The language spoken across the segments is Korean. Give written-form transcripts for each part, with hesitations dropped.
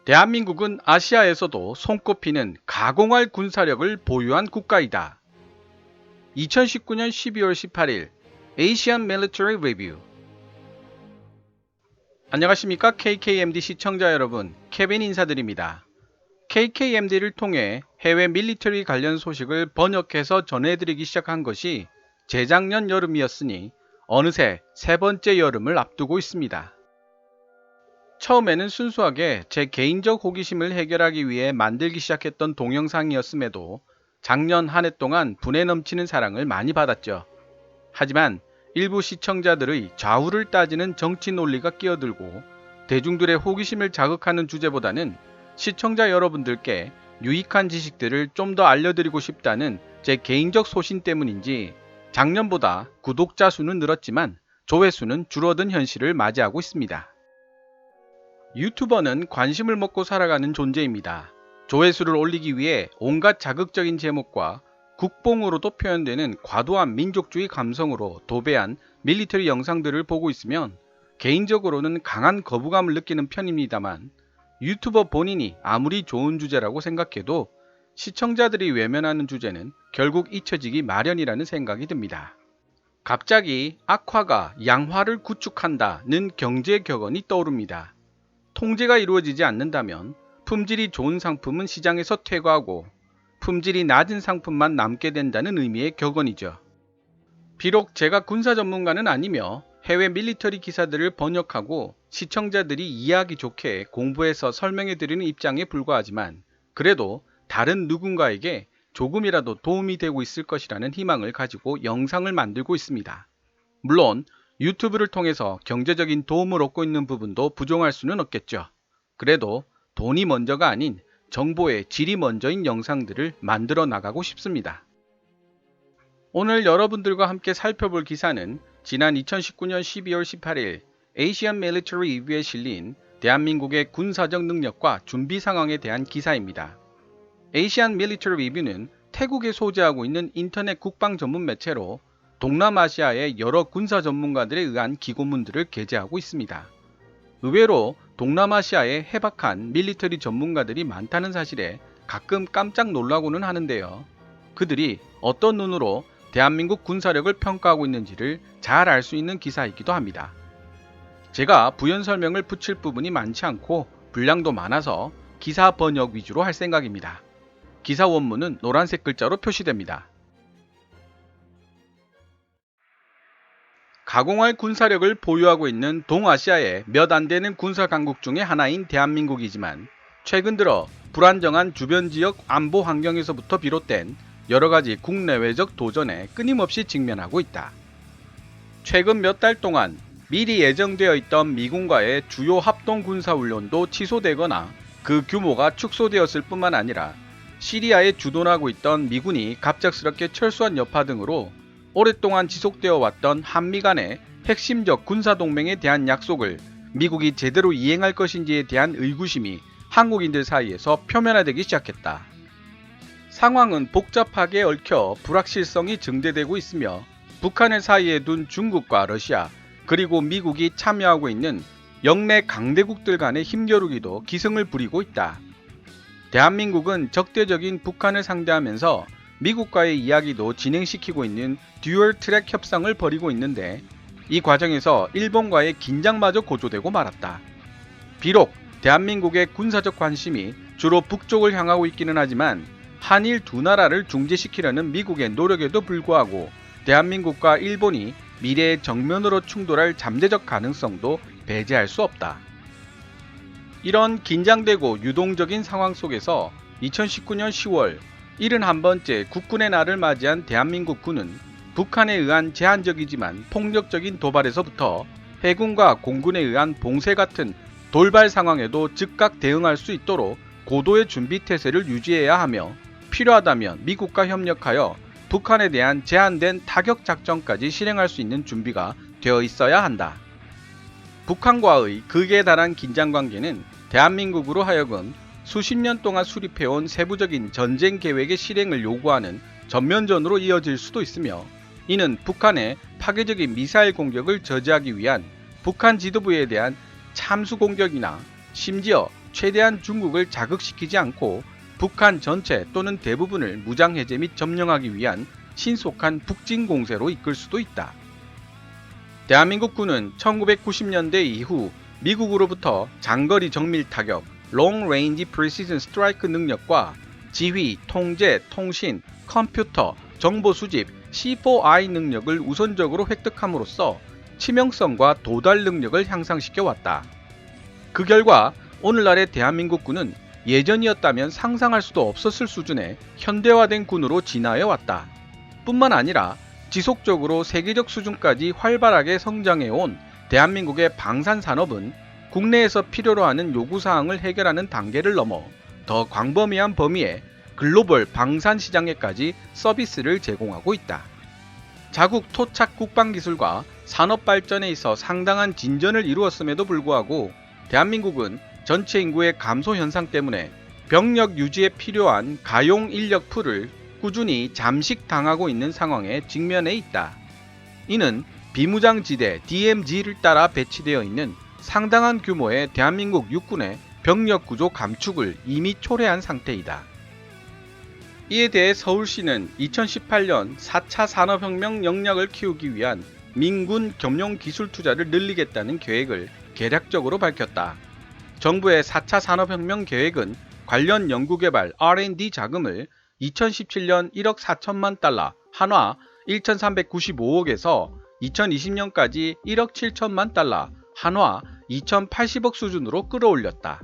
대한민국은 아시아에서도 손꼽히는 가공할 군사력을 보유한 국가이다. 2019년 12월 18일 Asian Military Review. 안녕하십니까 KKMD 시청자 여러분, 케빈 인사드립니다. KKMD를 통해 해외 밀리터리 관련 소식을 번역해서 전해드리기 시작한 것이 재작년 여름이었으니 어느새 세 번째 여름을 앞두고 있습니다. 처음에는 순수하게 제 개인적 호기심을 해결하기 위해 만들기 시작했던 동영상이었음에도 작년 한 해 동안 분에 넘치는 사랑을 많이 받았죠. 하지만 일부 시청자들의 좌우를 따지는 정치 논리가 끼어들고 대중들의 호기심을 자극하는 주제보다는 시청자 여러분들께 유익한 지식들을 좀 더 알려드리고 싶다는 제 개인적 소신 때문인지 작년보다 구독자 수는 늘었지만 조회수는 줄어든 현실을 맞이하고 있습니다. 유튜버는 관심을 먹고 살아가는 존재입니다. 조회수를 올리기 위해 온갖 자극적인 제목과 국뽕으로도 표현되는 과도한 민족주의 감성으로 도배한 밀리터리 영상들을 보고 있으면 개인적으로는 강한 거부감을 느끼는 편입니다만, 유튜버 본인이 아무리 좋은 주제라고 생각해도 시청자들이 외면하는 주제는 결국 잊혀지기 마련이라는 생각이 듭니다. 갑자기 악화가 양화를 구축한다는 경제 격언이 떠오릅니다. 통제가 이루어지지 않는다면 품질이 좋은 상품은 시장에서 퇴거하고 품질이 낮은 상품만 남게 된다는 의미의 격언이죠. 비록 제가 군사 전문가는 아니며 해외 밀리터리 기사들을 번역하고 시청자들이 이해하기 좋게 공부해서 설명해드리는 입장에 불과하지만, 그래도 다른 누군가에게 조금이라도 도움이 되고 있을 것이라는 희망을 가지고 영상을 만들고 있습니다. 물론 유튜브를 통해서 경제적인 도움을 얻고 있는 부분도 부정할 수는 없겠죠. 그래도 돈이 먼저가 아닌 정보의 질이 먼저인 영상들을 만들어 나가고 싶습니다. 오늘 여러분들과 함께 살펴볼 기사는 지난 2019년 12월 18일 Asian Military Review에 실린 대한민국의 군사적 능력과 준비 상황에 대한 기사입니다. Asian Military Review는 태국에 소재하고 있는 인터넷 국방 전문 매체로 동남아시아의 여러 군사 전문가들에 의한 기고문들을 게재하고 있습니다. 의외로 동남아시아에 해박한 밀리터리 전문가들이 많다는 사실에 가끔 깜짝 놀라고는 하는데요. 그들이 어떤 눈으로 대한민국 군사력을 평가하고 있는지를 잘 알 수 있는 기사이기도 합니다. 제가 부연 설명을 붙일 부분이 많지 않고 분량도 많아서 기사 번역 위주로 할 생각입니다. 기사 원문은 노란색 글자로 표시됩니다. 가공할 군사력을 보유하고 있는 동아시아의 몇 안 되는 군사 강국 중의 하나인 대한민국이지만, 최근 들어 불안정한 주변 지역 안보 환경에서부터 비롯된 여러가지 국내외적 도전에 끊임없이 직면하고 있다. 최근 몇 달 동안 미리 예정되어 있던 미군과의 주요 합동 군사훈련도 취소되거나 그 규모가 축소되었을 뿐만 아니라 시리아에 주둔하고 있던 미군이 갑작스럽게 철수한 여파 등으로 오랫동안 지속되어 왔던 한미 간의 핵심적 군사동맹에 대한 약속을 미국이 제대로 이행할 것인지에 대한 의구심이 한국인들 사이에서 표면화되기 시작했다. 상황은 복잡하게 얽혀 불확실성이 증대되고 있으며 북한을 사이에 둔 중국과 러시아, 그리고 미국이 참여하고 있는 영내 강대국들 간의 힘겨루기도 기승을 부리고 있다. 대한민국은 적대적인 북한을 상대하면서 미국과의 이야기도 진행시키고 있는 듀얼 트랙 협상을 벌이고 있는데, 이 과정에서 일본과의 긴장마저 고조되고 말았다. 비록 대한민국의 군사적 관심이 주로 북쪽을 향하고 있기는 하지만 한일 두 나라를 중재시키려는 미국의 노력에도 불구하고 대한민국과 일본이 미래에 정면으로 충돌할 잠재적 가능성도 배제할 수 없다. 이런 긴장되고 유동적인 상황 속에서 2019년 10월 71번째 국군의 날을 맞이한 대한민국 군은 북한에 의한 제한적이지만 폭력적인 도발에서부터 해군과 공군에 의한 봉쇄 같은 돌발 상황에도 즉각 대응할 수 있도록 고도의 준비 태세를 유지해야 하며, 필요하다면 미국과 협력하여 북한에 대한 제한된 타격 작전까지 실행할 수 있는 준비가 되어 있어야 한다. 북한과의 극에 달한 긴장관계는 대한민국으로 하여금 수십 년 동안 수립해온 세부적인 전쟁 계획의 실행을 요구하는 전면전으로 이어질 수도 있으며, 이는 북한의 파괴적인 미사일 공격을 저지하기 위한 북한 지도부에 대한 참수 공격이나 심지어 최대한 중국을 자극시키지 않고 북한 전체 또는 대부분을 무장해제 및 점령하기 위한 신속한 북진 공세로 이끌 수도 있다. 대한민국 군은 1990년대 이후 미국으로부터 장거리 정밀 타격 Long Range Precision Strike 능력과 지휘, 통제, 통신, 컴퓨터, 정보 수집, C4I 능력을 우선적으로 획득함으로써 치명성과 도달 능력을 향상시켜 왔다. 그 결과 오늘날의 대한민국 군은 예전이었다면 상상할 수도 없었을 수준의 현대화된 군으로 진화해 왔다. 뿐만 아니라 지속적으로 세계적 수준까지 활발하게 성장해온 대한민국의 방산산업은 국내에서 필요로 하는 요구사항을 해결하는 단계를 넘어 더 광범위한 범위의 글로벌 방산 시장에까지 서비스를 제공하고 있다. 자국 토착 국방기술과 산업발전에 있어 상당한 진전을 이루었음에도 불구하고 대한민국은 전체 인구의 감소 현상 때문에 병력 유지에 필요한 가용 인력 풀을 꾸준히 잠식당하고 있는 상황에 직면해 있다. 이는 비무장지대 DMZ를 따라 배치되어 있는 상당한 규모의 대한민국 육군의 병력 구조 감축을 이미 초래한 상태이다. 이에 대해 서울시는 2018년 4차 산업혁명 역량을 키우기 위한 민군 겸용 기술 투자를 늘리겠다는 계획을 개략적으로 밝혔다. 정부의 4차 산업혁명 계획은 관련 연구개발 R&D 자금을 2017년 1억 4천만 달러, 한화 1,395억에서 2020년까지 1억 7천만 달러, 한화 2,080억 수준으로 끌어올렸다.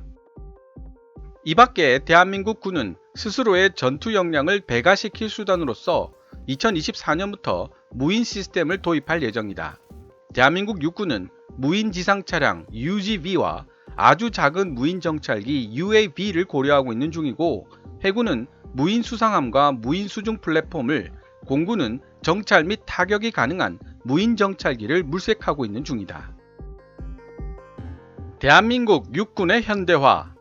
이 밖에 대한민국 군은 스스로의 전투 역량을 배가시킬 수단으로서 2024년부터 무인 시스템을 도입할 예정이다. 대한민국 육군은 무인 지상차량 UGV와 아주 작은 무인 정찰기 UAV를 고려하고 있는 중이고, 해군은 무인 수상함과 무인 수중 플랫폼을, 공군은 정찰 및 타격이 가능한 무인 정찰기를 물색하고 있는 중이다. 대한민국 육군의 현대화.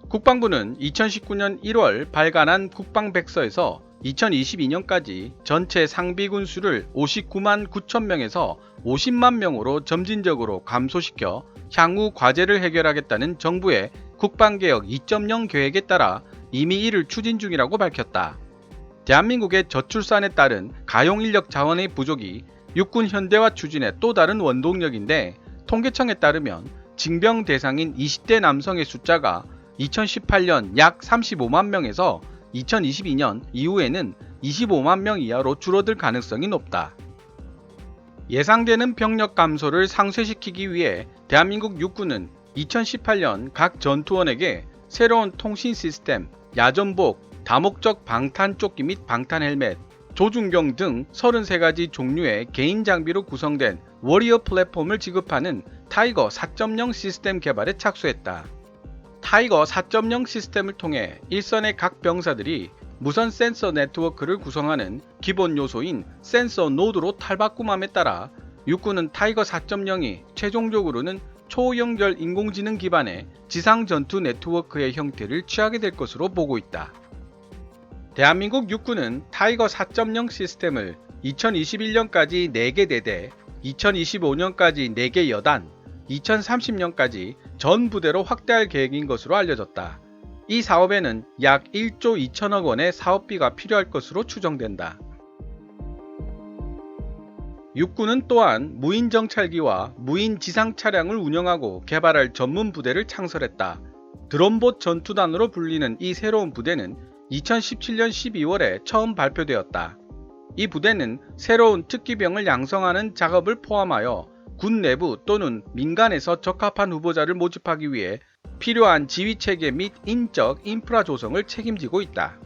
국방부는 2019년 1월 발간한 국방백서에서 2022년까지 전체 상비군 수를 59만 9천 명에서 50만 명으로 점진적으로 감소시켜 향후 과제를 해결하겠다는 정부의 국방개혁 2.0 계획에 따라 이미 이를 추진 중이라고 밝혔다. 대한민국의 저출산에 따른 가용인력 자원의 부족이 육군 현대화 추진의 또 다른 원동력인데, 통계청에 따르면 징병 대상인 20대 남성의 숫자가 2018년 약 35만 명에서 2022년 이후에는 25만 명 이하로 줄어들 가능성이 높다. 예상되는 병력 감소를 상쇄시키기 위해 대한민국 육군은 2018년 각 전투원에게 새로운 통신 시스템, 야전복, 다목적 방탄조끼 및 방탄 헬멧, 조준경 등 33가지 종류의 개인 장비로 구성된 워리어 플랫폼을 지급하는 타이거 4.0 시스템 개발에 착수했다. 타이거 4.0 시스템을 통해 일선의 각 병사들이 무선 센서 네트워크를 구성하는 기본 요소인 센서 노드로 탈바꿈함에 따라 육군은 타이거 4.0이 최종적으로는 초연결 인공지능 기반의 지상 전투 네트워크의 형태를 취하게 될 것으로 보고 있다. 대한민국 육군은 타이거 4.0 시스템을 2021년까지 4개 대대, 2025년까지 4개 여단, 2030년까지 전 부대로 확대할 계획인 것으로 알려졌다. 이 사업에는 약 1조 2천억 원의 사업비가 필요할 것으로 추정된다. 육군은 또한 무인 정찰기와 무인 지상 차량을 운영하고 개발할 전문 부대를 창설했다. 드론봇 전투단으로 불리는 이 새로운 부대는 2017년 12월에 처음 발표되었다. 이 부대는 새로운 특기병을 양성하는 작업을 포함하여 군 내부 또는 민간에서 적합한 후보자를 모집하기 위해 필요한 지휘체계 및 인적 인프라 조성을 책임지고 있다.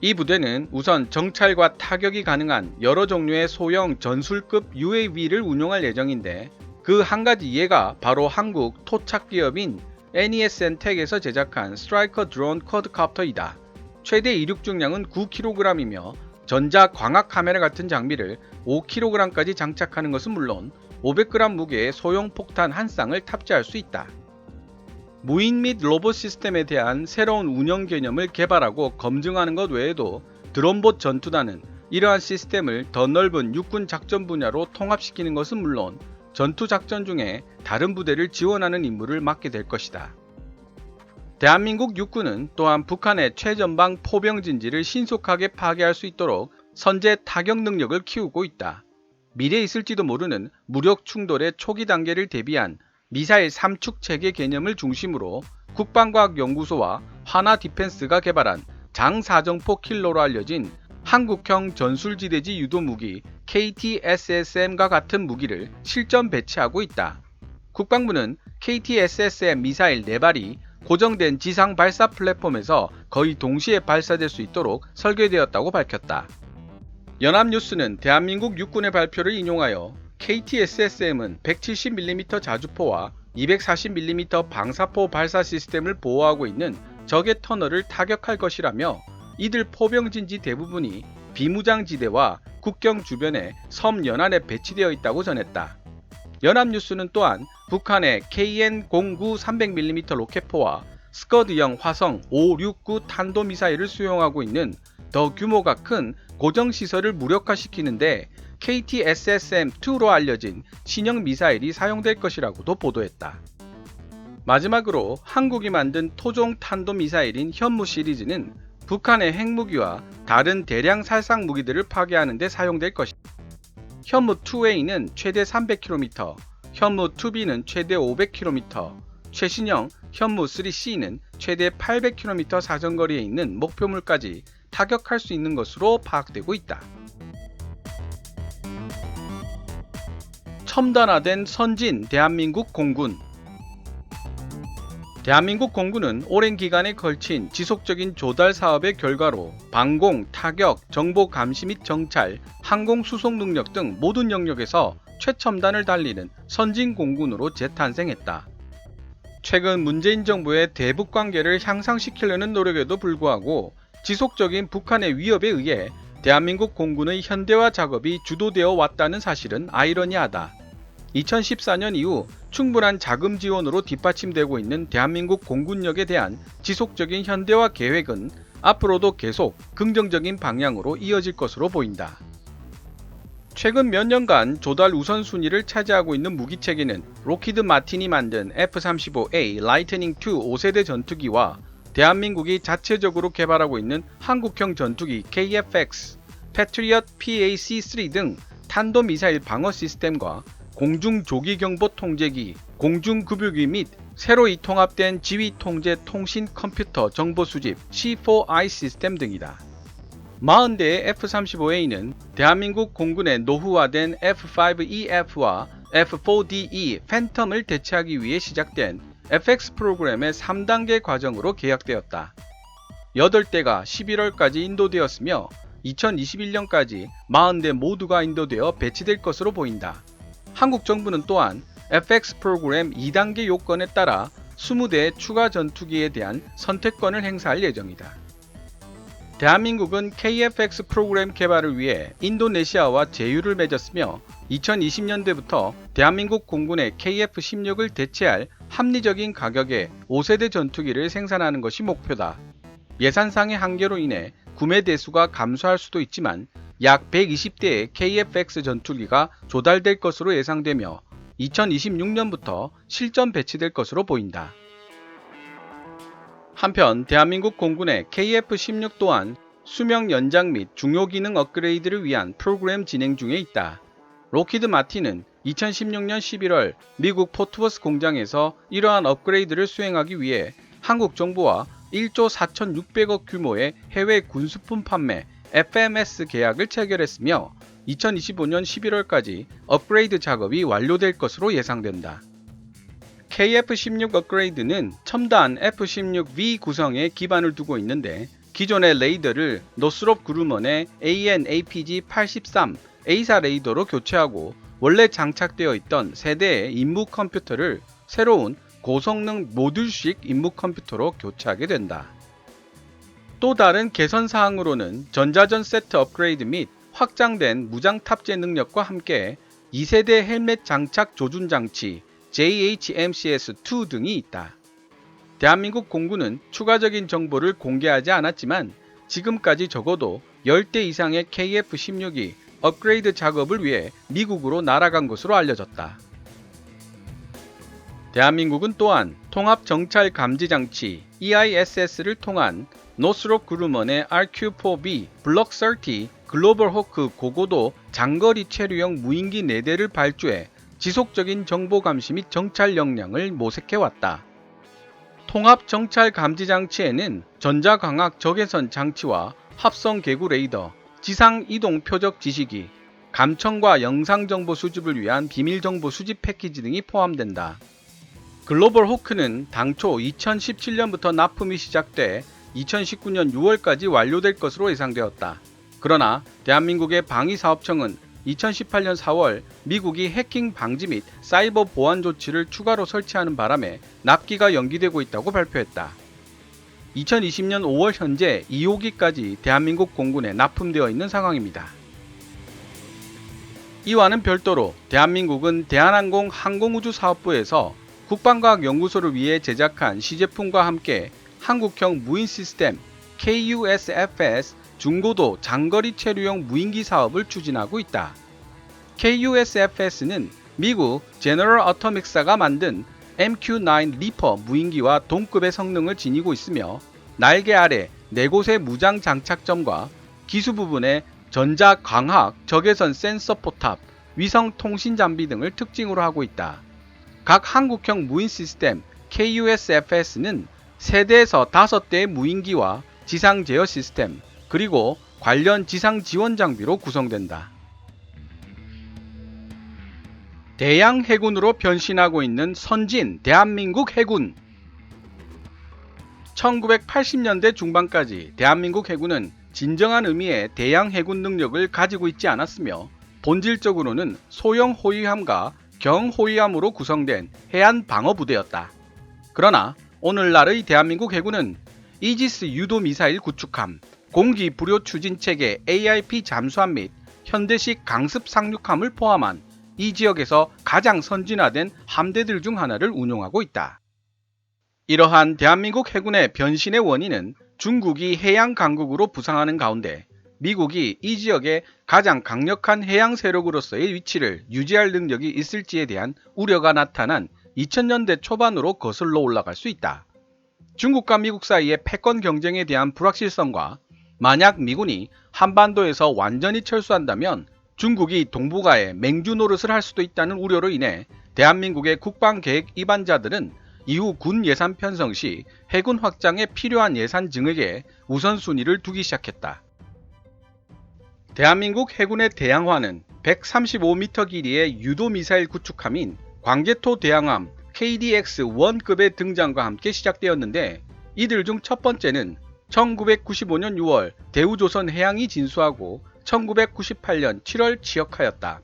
이 부대는 우선 정찰과 타격이 가능한 여러 종류의 소형 전술급 UAV를 운용할 예정인데, 그 한 가지 예가 바로 한국 토착 기업인 NESN텍에서 제작한 스트라이커 드론 쿼드캅터이다. 최대 이륙 중량은 9kg이며 전자 광학 카메라 같은 장비를 5kg까지 장착하는 것은 물론 500g 무게의 소형 폭탄 한 쌍을 탑재할 수 있다. 무인 및 로봇 시스템에 대한 새로운 운영 개념을 개발하고 검증하는 것 외에도 드론봇 전투단은 이러한 시스템을 더 넓은 육군 작전 분야로 통합시키는 것은 물론 전투 작전 중에 다른 부대를 지원하는 임무를 맡게 될 것이다. 대한민국 육군은 또한 북한의 최전방 포병 진지를 신속하게 파괴할 수 있도록 선제 타격 능력을 키우고 있다. 미래에 있을지도 모르는 무력 충돌의 초기 단계를 대비한 미사일 3축 체계 개념을 중심으로 국방과학연구소와 하나디펜스가 개발한 장사정포 킬러로 알려진 한국형 전술지대지 유도무기 KT-SSM과 같은 무기를 실전 배치하고 있다. 국방부는 KT-SSM 미사일 4발이 고정된 지상 발사 플랫폼에서 거의 동시에 발사될 수 있도록 설계되었다고 밝혔다. 연합뉴스는 대한민국 육군의 발표를 인용하여 KT-SSM은 170mm 자주포와 240mm 방사포 발사 시스템을 보호하고 있는 적의 터널을 타격할 것이라며 이들 포병진지 대부분이 비무장지대와 국경 주변의 섬 연안에 배치되어 있다고 전했다. 연합뉴스는 또한 북한의 KN-09 300mm 로켓포와 스커드형 화성 569 탄도미사일을 수용하고 있는 더 규모가 큰 고정시설을 무력화시키는데 KT-SSM-2로 알려진 신형 미사일이 사용될 것이라고도 보도했다. 마지막으로 한국이 만든 토종 탄도미사일인 현무 시리즈는 북한의 핵무기와 다른 대량 살상 무기들을 파괴하는 데 사용될 것이다. 현무 2A는 최대 300km, 현무 2B는 최대 500km, 최신형 현무 3C는 최대 800km 사정거리에 있는 목표물까지 타격할 수 있는 것으로 파악되고 있다. 첨단화된 선진 대한민국 공군. 대한민국 공군은 오랜 기간에 걸친 지속적인 조달 사업의 결과로 방공, 타격, 정보 감시 및 정찰, 항공 수송 능력 등 모든 영역에서 최첨단을 달리는 선진 공군으로 재탄생했다. 최근 문재인 정부의 대북 관계를 향상시키려는 노력에도 불구하고 지속적인 북한의 위협에 의해 대한민국 공군의 현대화 작업이 주도되어 왔다는 사실은 아이러니하다. 2014년 이후 충분한 자금 지원으로 뒷받침되고 있는 대한민국 공군력에 대한 지속적인 현대화 계획은 앞으로도 계속 긍정적인 방향으로 이어질 것으로 보인다. 최근 몇 년간 조달 우선순위를 차지하고 있는 무기체계는 록히드 마틴이 만든 F-35A 라이트닝 II 5세대 전투기와 대한민국이 자체적으로 개발하고 있는 한국형 전투기 KF-X, 패트리엇 PAC-3 등 탄도미사일 방어 시스템과 공중조기경보 통제기, 공중급유기 및 새로이 통합된 지휘통제 통신 컴퓨터 정보 수집 C4I 시스템 등이다. 40대의 F-35A는 대한민국 공군의 노후화된 F-5EF와 F-4DE 팬텀을 대체하기 위해 시작된 FX 프로그램의 3단계 과정으로 계약되었다. 8대가 11월까지 인도되었으며 2021년까지 40대 모두가 인도되어 배치될 것으로 보인다. 한국 정부는 또한 FX 프로그램 2단계 요건에 따라 20대 추가 전투기에 대한 선택권을 행사할 예정이다. 대한민국은 KF-X 프로그램 개발을 위해 인도네시아와 제휴를 맺었으며 2020년대부터 대한민국 공군의 KF-16을 대체할 합리적인 가격의 5세대 전투기를 생산하는 것이 목표다. 예산상의 한계로 인해 구매 대수가 감소할 수도 있지만 약 120대의 KF-X 전투기가 조달될 것으로 예상되며 2026년부터 실전 배치될 것으로 보인다. 한편 대한민국 공군의 KF-16 또한 수명 연장 및 중요 기능 업그레이드를 위한 프로그램 진행 중에 있다. 록히드 마틴은 2016년 11월 미국 포트워스 공장에서 이러한 업그레이드를 수행하기 위해 한국 정부와 1조 4,600억 규모의 해외 군수품 판매 FMS 계약을 체결했으며 2025년 11월까지 업그레이드 작업이 완료될 것으로 예상된다. KF-16 업그레이드는 첨단 F-16V 구성에 기반을 두고 있는데 기존의 레이더를 노스롭 그루먼의 AN/APG-83 A사 레이더로 교체하고 원래 장착되어 있던 세대의 임무 컴퓨터를 새로운 고성능 모듈식 임무 컴퓨터로 교체하게 된다. 또 다른 개선 사항으로는 전자전 세트 업그레이드 및 확장된 무장 탑재 능력과 함께 2세대 헬멧 장착 조준 장치 JHMCS2 등이 있다. 대한민국 공군은 추가적인 정보를 공개하지 않았지만 지금까지 적어도 10대 이상의 KF-16이 업그레이드 작업을 위해 미국으로 날아간 것으로 알려졌다. 대한민국은 또한 통합 정찰 감지 장치 EISS를 통한 노스롭 그루먼의 RQ-4B 블록 30 글로벌 호크 고고도 장거리 체류용 무인기 4대를 발주해 지속적인 정보 감시 및 정찰 역량을 모색해왔다. 통합 정찰 감지 장치에는 전자광학 적외선 장치와 합성 개구 레이더, 지상 이동 표적 지시기, 감청과 영상 정보 수집을 위한 비밀 정보 수집 패키지 등이 포함된다. 글로벌 호크는 당초 2017년부터 납품이 시작돼 2019년 6월까지 완료될 것으로 예상되었다. 그러나 대한민국의 방위사업청은 2018년 4월 미국이 해킹 방지 및 사이버 보안 조치를 추가로 설치하는 바람에 납기가 연기되고 있다고 발표했다. 2020년 5월 현재 2호기까지 대한민국 공군에 납품되어 있는 상황입니다. 이와는 별도로 대한민국은 대한항공 항공우주사업부에서 국방과학연구소를 위해 제작한 시제품과 함께 한국형 무인 시스템 KUSFS 중고도 장거리 체류용 무인기 사업을 추진하고 있다. KUSFS는 미국 제너럴 어토믹사가 만든 MQ-9 리퍼 무인기와 동급의 성능을 지니고 있으며 날개 아래 4곳의 무장 장착점과 기수 부분에 전자 광학 적외선 센서 포탑, 위성 통신 장비 등을 특징으로 하고 있다. 각 한국형 무인 시스템 KUSFS는 3대에서 5대의 무인기와 지상 제어 시스템, 그리고 관련 지상 지원 장비로 구성된다. 대양 해군으로 변신하고 있는 선진 대한민국 해군. 1980년대 중반까지 대한민국 해군은 진정한 의미의 대양 해군 능력을 가지고 있지 않았으며 본질적으로는 소형 호위함과 경호위함으로 구성된 해안 방어부대였다. 그러나 오늘날의 대한민국 해군은 이지스 유도 미사일 구축함, 공기 불요 추진 체계 AIP 잠수함 및 현대식 강습 상륙함을 포함한 이 지역에서 가장 선진화된 함대들 중 하나를 운용하고 있다. 이러한 대한민국 해군의 변신의 원인은 중국이 해양 강국으로 부상하는 가운데 미국이 이 지역에 가장 강력한 해양 세력으로서의 위치를 유지할 능력이 있을지에 대한 우려가 나타난 2000년대 초반으로 거슬러 올라갈 수 있다. 중국과 미국 사이의 패권 경쟁에 대한 불확실성과 만약 미군이 한반도에서 완전히 철수한다면 중국이 동북아에 맹주 노릇을 할 수도 있다는 우려로 인해 대한민국의 국방계획 입안자들은 이후 군 예산 편성 시 해군 확장에 필요한 예산 증액에 우선순위를 두기 시작했다. 대한민국 해군의 대양화는 135m 길이의 유도미사일 구축함인 광개토 대양함 KDX-1급의 등장과 함께 시작되었는데 이들 중 첫 번째는 1995년 6월 대우조선 해양이 진수하고 1998년 7월 취역하였다.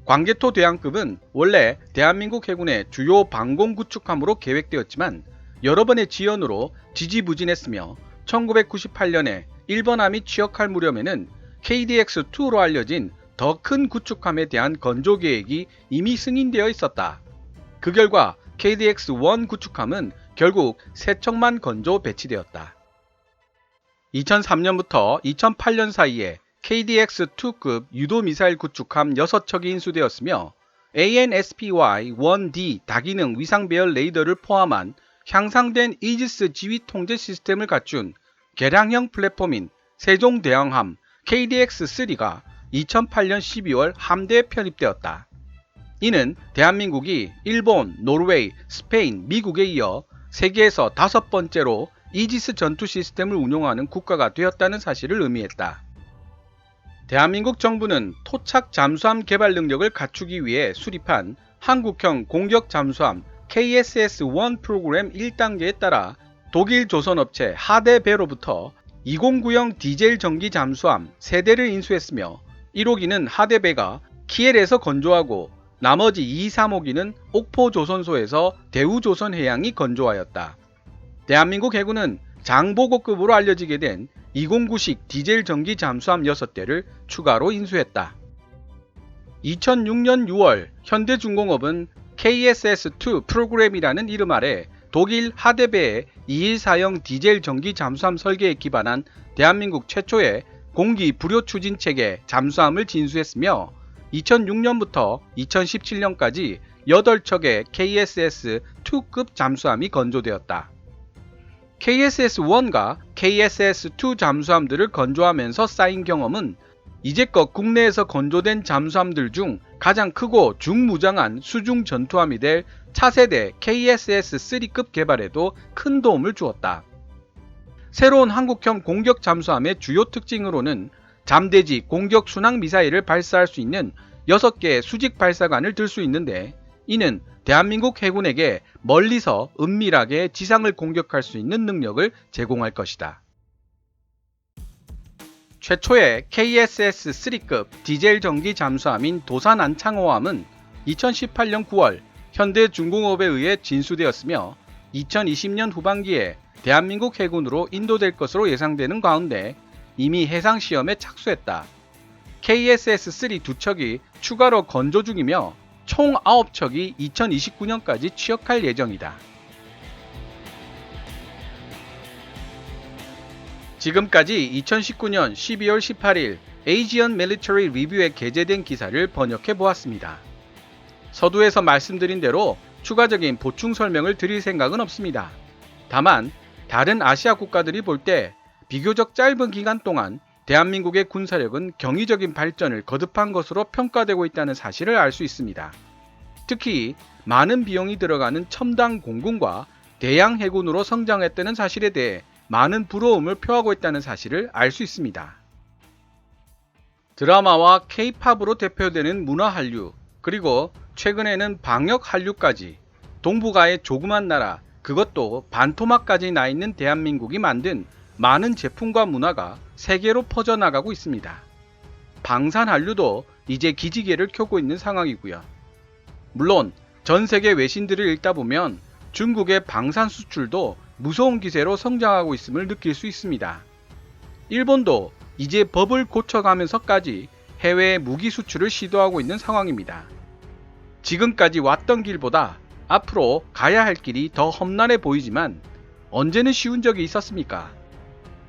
광개토 대양급은 원래 대한민국 해군의 주요 방공 구축함으로 계획되었지만 여러 번의 지연으로 지지부진했으며 1998년에 일본함이 취역할 무렵에는 KDX-2로 알려진 더 큰 구축함에 대한 건조 계획이 이미 승인되어 있었다. 그 결과 KDX-1 구축함은 결국 세척만 건조 배치되었다. 2003년부터 2008년 사이에 KDX-2급 유도미사일 구축함 6척이 인수되었으며 ANSPY-1D 다기능 위상배열 레이더를 포함한 향상된 이지스 지휘 통제 시스템을 갖춘 개량형 플랫폼인 세종대왕함 KDX-3가 2008년 12월 함대에 편입되었다. 이는 대한민국이 일본, 노르웨이, 스페인, 미국에 이어 세계에서 5번째로 이지스 전투 시스템을 운용하는 국가가 되었다는 사실을 의미했다. 대한민국 정부는 토착 잠수함 개발 능력을 갖추기 위해 수립한 한국형 공격 잠수함 KSS-1 프로그램 1단계에 따라 독일 조선업체 하데베로부터 209형 디젤 전기 잠수함 3대를 인수했으며 1호기는 하데베가 키엘에서 건조하고 나머지 2, 3호기는 옥포 조선소에서 대우조선해양이 건조하였다. 대한민국 해군은 장보고급으로 알려지게 된 209식 디젤 전기 잠수함 6대를 추가로 인수했다. 2006년 6월 현대중공업은 KSS-2 프로그램이라는 이름 아래 독일 하데베의 214형 디젤 전기 잠수함 설계에 기반한 대한민국 최초의 공기 불요 추진 체계 잠수함을 진수했으며 2006년부터 2017년까지 8척의 KSS-2급 잠수함이 건조되었다. KSS-1과 KSS-2 잠수함들을 건조하면서 쌓인 경험은 이제껏 국내에서 건조된 잠수함들 중 가장 크고 중무장한 수중 전투함이 될 차세대 KSS-3급 개발에도 큰 도움을 주었다. 새로운 한국형 공격 잠수함의 주요 특징으로는 잠대지 공격 순항 미사일을 발사할 수 있는 6개의 수직 발사관을 들 수 있는데, 이는 대한민국 해군에게 멀리서 은밀하게 지상을 공격할 수 있는 능력을 제공할 것이다. 최초의 KSS-3급 디젤 전기 잠수함인 도산 안창호함은 2018년 9월 현대중공업에 의해 진수되었으며 2020년 후반기에 대한민국 해군으로 인도될 것으로 예상되는 가운데 이미 해상시험에 착수했다. KSS-3 2척이 추가로 건조 중이며 총 9척이 2029년까지 취역할 예정이다. 지금까지 2019년 12월 18일 Asian Military Review에 게재된 기사를 번역해 보았습니다. 서두에서 말씀드린 대로 추가적인 보충 설명을 드릴 생각은 없습니다. 다만 다른 아시아 국가들이 볼 때 비교적 짧은 기간 동안 대한민국의 군사력은 경이적인 발전을 거듭한 것으로 평가되고 있다는 사실을 알 수 있습니다. 특히 많은 비용이 들어가는 첨단 공군과 대양 해군으로 성장했다는 사실에 대해 많은 부러움을 표하고 있다는 사실을 알 수 있습니다. 드라마와 K-팝으로 대표되는 문화 한류, 그리고 최근에는 방역 한류까지 동북아의 조그만 나라, 그것도 반토막까지 나 있는 대한민국이 만든 많은 제품과 문화가 세계로 퍼져나가고 있습니다. 방산 한류도 이제 기지개를 켜고 있는 상황이고요. 물론 전 세계 외신들을 읽다 보면 중국의 방산 수출도 무서운 기세로 성장하고 있음을 느낄 수 있습니다. 일본도 이제 법을 고쳐가면서까지 해외 무기 수출을 시도하고 있는 상황입니다. 지금까지 왔던 길보다 앞으로 가야 할 길이 더 험난해 보이지만 언제는 쉬운 적이 있었습니까?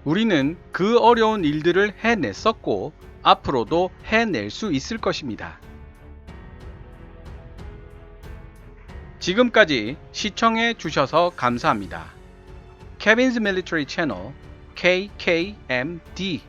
우리는 그 어려운 일들을 해냈었고 앞으로도 해낼 수 있을 것입니다. 지금까지 시청해 주셔서 감사합니다. Kevin's Military Channel KKMD